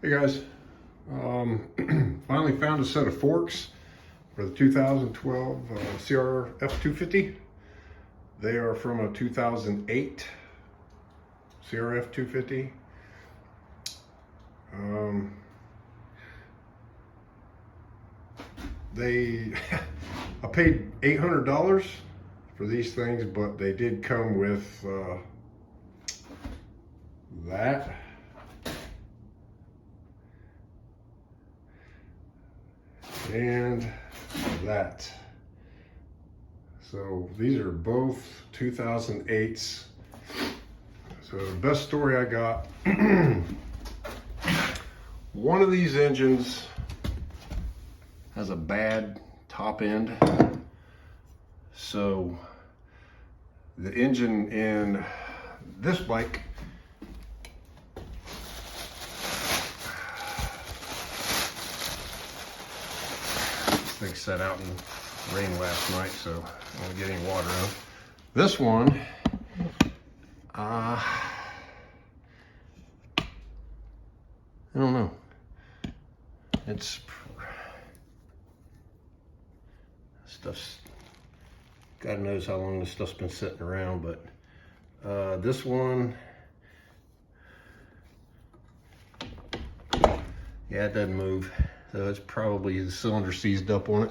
Hey guys, finally found a set of forks for the 2012 Crf250. They are from a 2008 Crf250. I paid $800 for these things, but they did come with that. And that. So these are both 2008s. So the best story I got, one of these engines has a bad top end. So the engine in this bike thing set out in rain last night, so I don't get any water on. This one, I don't know. It's stuff's, God knows how long this stuff's been sitting around, but this one, yeah, it doesn't move. So it's probably the cylinder seized up on it.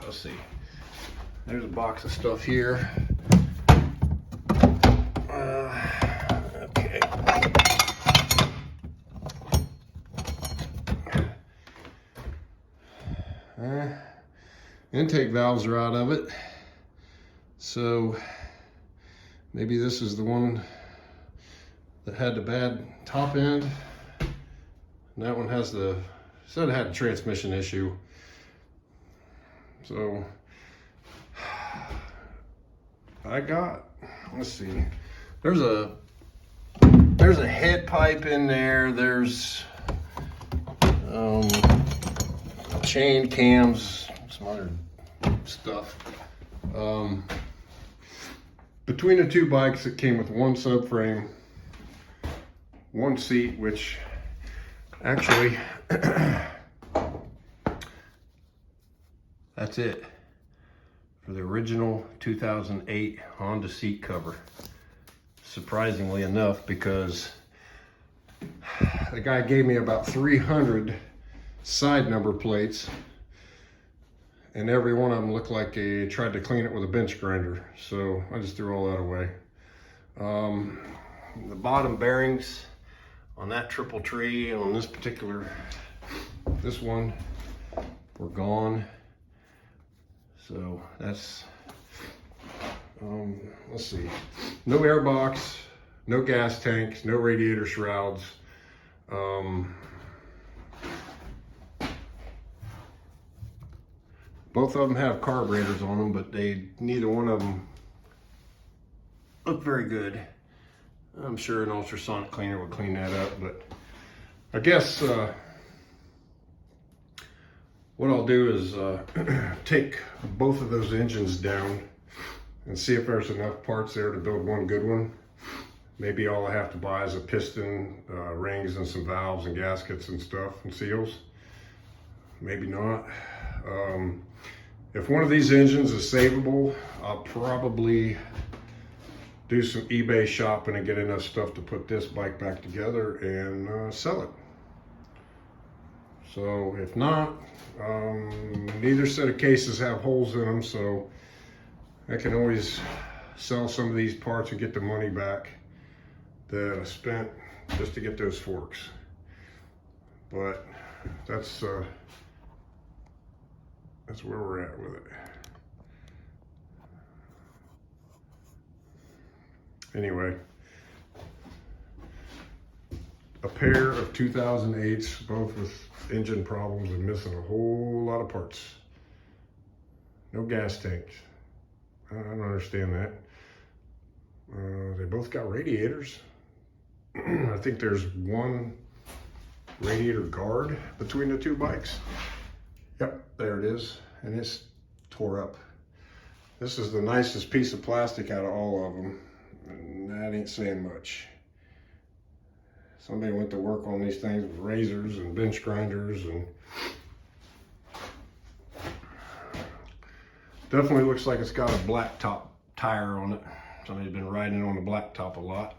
Let's see. There's a box of stuff here. Okay. Intake valves are out of it. So maybe this is the one that had the bad top end. And that one has said it had a transmission issue. So let's see, there's a head pipe in there. There's chain cams, some other stuff. Between the two bikes, it came with one subframe, one seat, which actually, that's it for the original 2008 Honda seat cover. Surprisingly enough, because the guy gave me about 300 side number plates, and every one of them looked like he tried to clean it with a bench grinder. So I just threw all that away. The bottom bearings on that triple tree, on this one, were gone. So that's, let's see, no airbox, no gas tanks, no radiator shrouds. Both of them have carburetors on them, but neither one of them look very good. I'm sure an ultrasonic cleaner would clean that up, but I guess what I'll do is take both of those engines down and see if there's enough parts there to build one good one. Maybe all I have to buy is a piston, rings, and some valves and gaskets and stuff and seals. Maybe not. If one of these engines is savable, I'll probably do some eBay shopping and get enough stuff to put this bike back together and sell it. So if not, neither set of cases have holes in them, so I can always sell some of these parts and get the money back that I spent just to get those forks. But that's where we're at with it. Anyway, a pair of 2008s, both with engine problems and missing a whole lot of parts. No gas tanks. I don't understand that. They both got radiators. I think there's one radiator guard between the two bikes. Yep, there it is, and it's tore up. This is the nicest piece of plastic out of all of them, and that ain't saying much. Somebody went to work on these things with razors and bench grinders, and definitely looks like it's got a blacktop tire on it. Somebody's been riding on the blacktop a lot.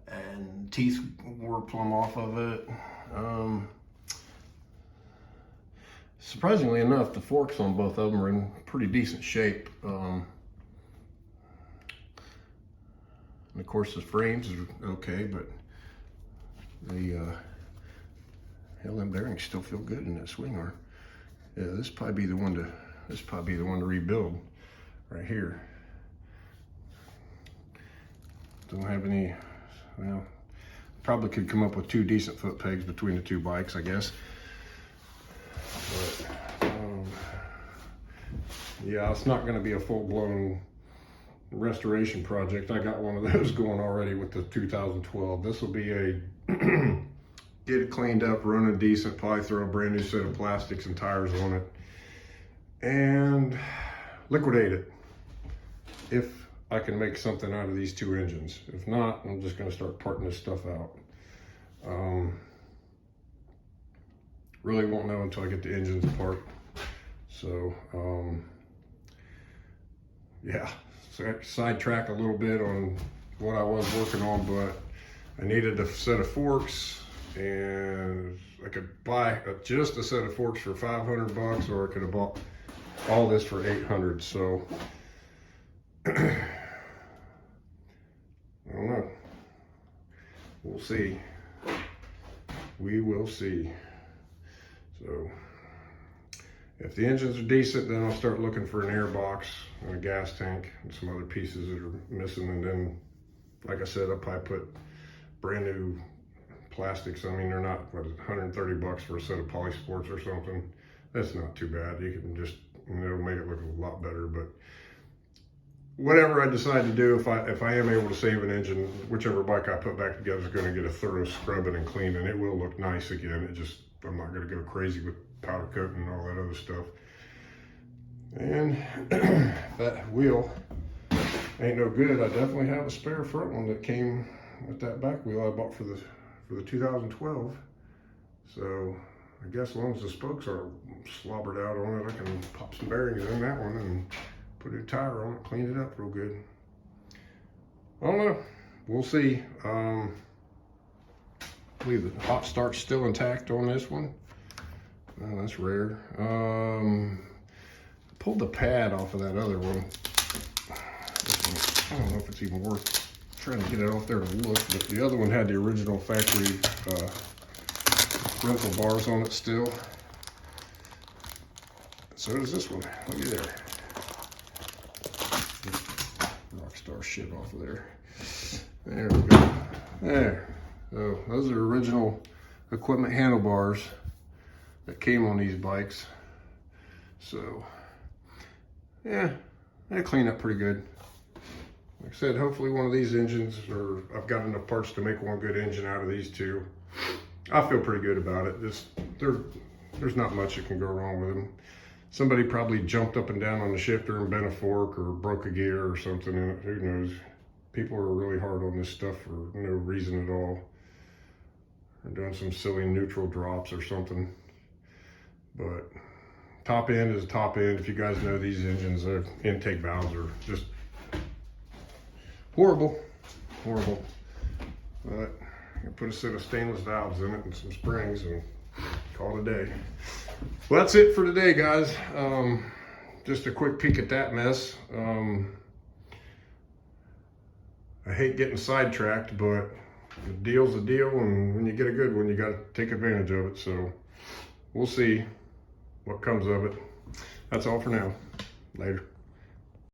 And teeth wore plumb off of it. Surprisingly enough, the forks on both of them are in pretty decent shape. And of course the frames are okay, but the hell, them bearings still feel good in that swing arm. Yeah, this probably be the one to rebuild right here. Don't have any, well, probably could come up with 2 decent foot pegs between the 2 bikes, I guess. But, yeah, it's not going to be a full-blown restoration project. I got one of those going already with the 2012. This will be a get it cleaned up, run it decent, probably throw a brand new set of plastics and tires on it, and liquidate it if I can make something out of these 2 engines. If not, I'm just going to start parting this stuff out. Really won't know until I get the engines apart. So, yeah, so sidetrack a little bit on what I was working on, but I needed a set of forks, and I could buy just a set of forks for $500, or I could have bought all this for $800. So I don't know. We'll see. We will see. So if the engines are decent, then I'll start looking for an air box and a gas tank and some other pieces that are missing. And then, like I said, I'll probably put brand new plastics. I mean, they're not, what, $130 for a set of Polysports or something. That's not too bad. You can just, it'll make it look a lot better. But whatever I decide to do, if I am able to save an engine, whichever bike I put back together is going to get a thorough scrubbing and cleaning. It will look nice again. It just, I'm not going to go crazy with powder coating and all that other stuff. And that wheel ain't no good. I definitely have a spare front one that came with that back wheel I bought for the 2012. So I guess as long as the spokes are slobbered out on it, I can pop some bearings in that one and put a tire on it, clean it up real good. I don't know. We'll see. I believe the hot start's still intact on this one. Oh, that's rare. Pulled the pad off of that other one. I don't know if it's even worth trying to get it off there to look, but the other one had the original factory wrinkle bars on it still. So does this one. Look at there. Rockstar shit off of there. There we go. There. So those are original equipment handlebars that came on these bikes. So yeah, they clean up pretty good. Like I said, hopefully one of these engines, or I've got enough parts to make one good engine out of these 2. I feel pretty good about it. There's not much that can go wrong with them. Somebody probably jumped up and down on the shifter and bent a fork or broke a gear or something in it. Who knows? People are really hard on this stuff for no reason at all. They're doing some silly neutral drops or something. But top end is top end. If you guys know these engines, their intake valves are just horrible. But I put a set of stainless valves in it and some springs and call it a day. Well, that's it for today, guys. Just a quick peek at that mess. I hate getting sidetracked, but the deal's a deal, and when you get a good one, you got to take advantage of it. So we'll see what comes of it. That's all for now. Later.